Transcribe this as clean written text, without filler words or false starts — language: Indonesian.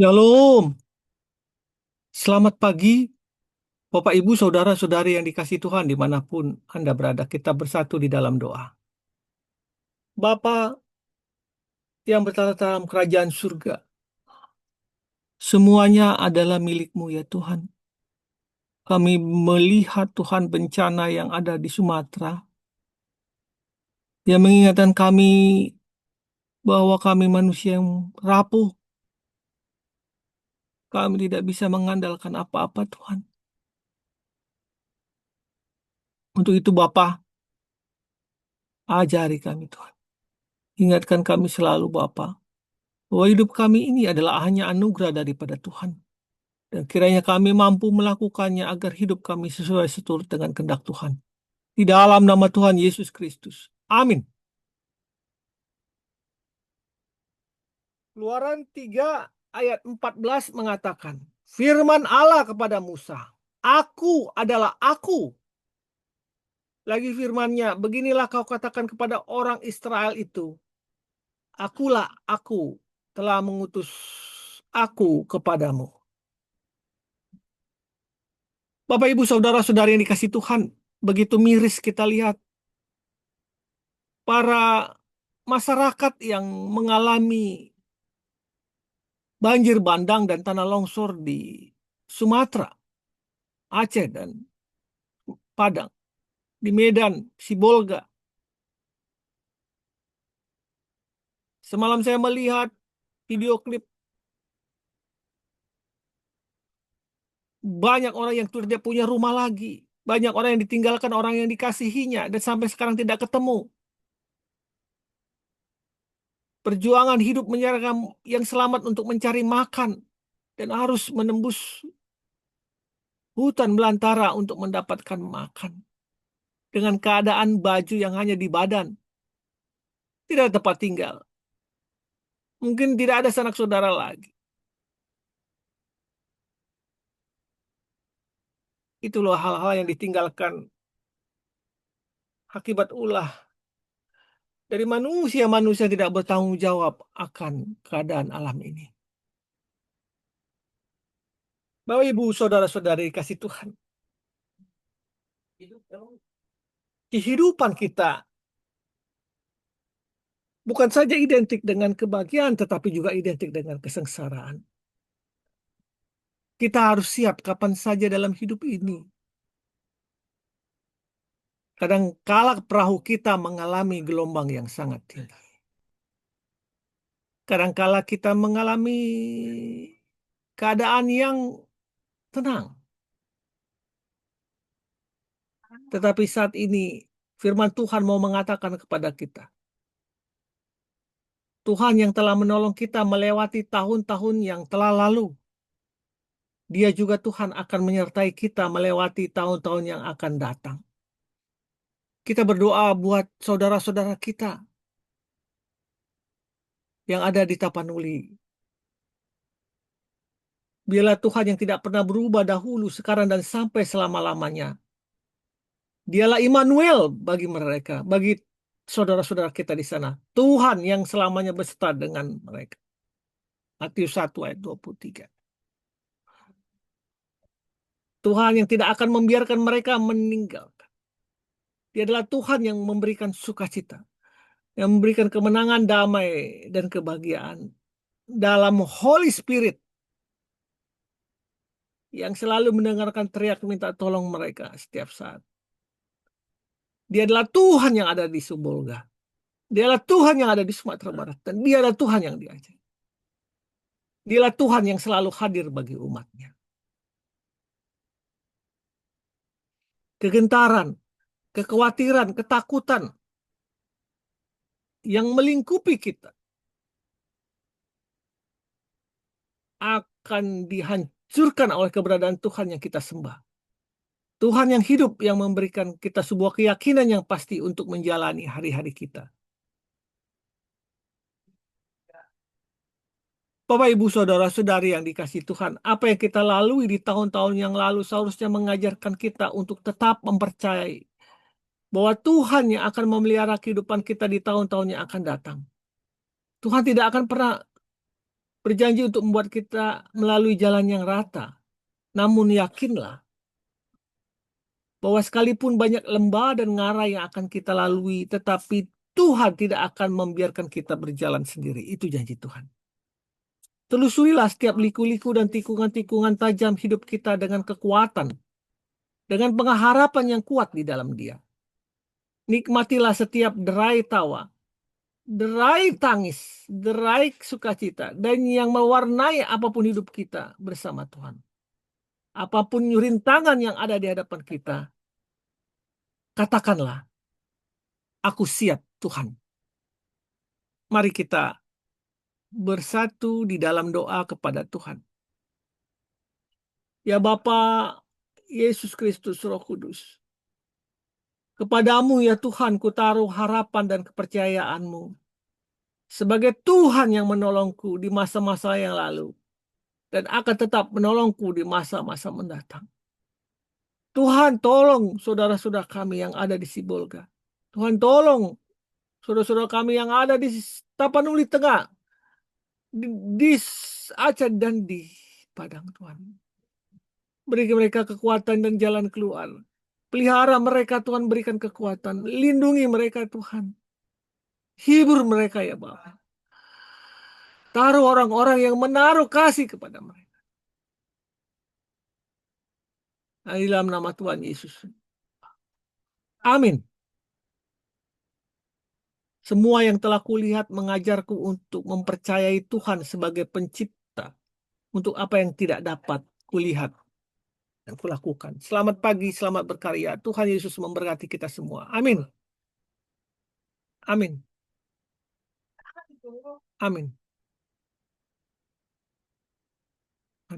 Shalom, selamat pagi Bapak Ibu Saudara-saudari yang dikasihi Tuhan dimanapun Anda berada. Kita bersatu di dalam doa. Bapa yang bertata dalam kerajaan surga, semuanya adalah milik-Mu ya Tuhan. Kami melihat Tuhan bencana yang ada di Sumatera, yang mengingatkan kami bahwa kami manusia yang rapuh. Kami tidak bisa mengandalkan apa-apa Tuhan. Untuk itu Bapa, ajari kami Tuhan. Ingatkan kami selalu Bapa, bahwa hidup kami ini adalah hanya anugerah daripada Tuhan. Dan kiranya kami mampu melakukannya agar hidup kami sesuai seturut dengan kehendak Tuhan. Di dalam nama Tuhan Yesus Kristus. Amin. Keluaran 3 ayat 14 mengatakan, Firman Allah kepada Musa, Aku adalah aku. Lagi firmannya, beginilah kau katakan kepada orang Israel itu, Akulah aku telah mengutus aku kepadamu. Bapak, Ibu, Saudara-saudari yang dikasih Tuhan, begitu miris kita lihat para masyarakat yang mengalami banjir bandang dan tanah longsor di Sumatera, Aceh, dan Padang, di Medan, Sibolga. Semalam saya melihat video klip banyak orang yang tidak punya rumah lagi. Banyak orang yang ditinggalkan orang yang dikasihinya dan sampai sekarang tidak ketemu. Perjuangan hidup menyerahkan yang selamat untuk mencari makan dan harus menembus hutan belantara untuk mendapatkan makan. Dengan keadaan baju yang hanya di badan, tidak ada tempat tinggal. Mungkin tidak ada sanak saudara lagi. Itulah hal-hal yang ditinggalkan akibat ulah dari manusia-manusia tidak bertanggung jawab akan keadaan alam ini. Bapak Ibu Saudara-saudari kasih Tuhan, kehidupan kita bukan saja identik dengan kebahagiaan, tetapi juga identik dengan kesengsaraan. Kita harus siap kapan saja dalam hidup ini. Kadang-kala perahu kita mengalami gelombang yang sangat tinggi. Kadang-kala kita mengalami keadaan yang tenang. Tetapi saat ini firman Tuhan mau mengatakan kepada kita, Tuhan yang telah menolong kita melewati tahun-tahun yang telah lalu, Dia juga Tuhan akan menyertai kita melewati tahun-tahun yang akan datang. Kita berdoa buat saudara-saudara kita yang ada di Tapanuli. Biarlah Tuhan yang tidak pernah berubah dahulu, sekarang, dan sampai selama-lamanya. Dialah Immanuel bagi mereka, bagi saudara-saudara kita di sana. Tuhan yang selamanya beserta dengan mereka. Matius 1 ayat 23. Tuhan yang tidak akan membiarkan mereka meninggalkan. Dia adalah Tuhan yang memberikan sukacita, yang memberikan kemenangan, damai, dan kebahagiaan dalam Holy Spirit yang selalu mendengarkan teriak minta tolong mereka setiap saat. Dia adalah Tuhan yang ada di Sibolga. Dia adalah Tuhan yang ada di Sumatera Barat. Dan dia adalah Tuhan yang di Aceh. Dialah Tuhan yang selalu hadir bagi umatnya. Kegentaran, kekhawatiran, ketakutan yang melingkupi kita akan dihancurkan oleh keberadaan Tuhan yang kita sembah. Tuhan yang hidup yang memberikan kita sebuah keyakinan yang pasti untuk menjalani hari-hari kita. Bapak, Ibu, Saudara-saudari yang dikasihi Tuhan, apa yang kita lalui di tahun-tahun yang lalu seharusnya mengajarkan kita untuk tetap mempercayai bahwa Tuhan yang akan memelihara kehidupan kita di tahun-tahun yang akan datang. Tuhan tidak akan pernah berjanji untuk membuat kita melalui jalan yang rata. Namun yakinlah bahwa sekalipun banyak lembah dan ngarai yang akan kita lalui, tetapi Tuhan tidak akan membiarkan kita berjalan sendiri. Itu janji Tuhan. Telusurilah setiap liku-liku dan tikungan-tikungan tajam hidup kita dengan kekuatan, dengan pengharapan yang kuat di dalam Dia. Nikmatilah setiap derai tawa, derai tangis, derai sukacita, dan yang mewarnai apapun hidup kita bersama Tuhan. Apapun rintangan yang ada di hadapan kita, katakanlah, aku siap Tuhan. Mari kita bersatu di dalam doa kepada Tuhan. Ya Bapa, Yesus Kristus Roh Kudus, kepadamu ya Tuhan ku taruh harapan dan kepercayaanmu sebagai Tuhan yang menolongku di masa-masa yang lalu dan akan tetap menolongku di masa-masa mendatang. Tuhan tolong saudara-saudara kami yang ada di Sibolga. Tuhan tolong saudara-saudara kami yang ada di Tapanuli Tengah, di Aceh dan di Padang Tuhan. Beri mereka kekuatan dan jalan keluar. Pelihara mereka Tuhan, berikan kekuatan. Lindungi mereka Tuhan. Hibur mereka ya Bapa. Taruh orang-orang yang menaruh kasih kepada mereka. Di dalam nama Tuhan Yesus. Amin. Semua yang telah kulihat mengajarku untuk mempercayai Tuhan sebagai pencipta. Untuk apa yang tidak dapat kulihat dan kulakukan. Selamat pagi, selamat berkarya. Tuhan Yesus memberkati kita semua. Amin. Amin. Amin.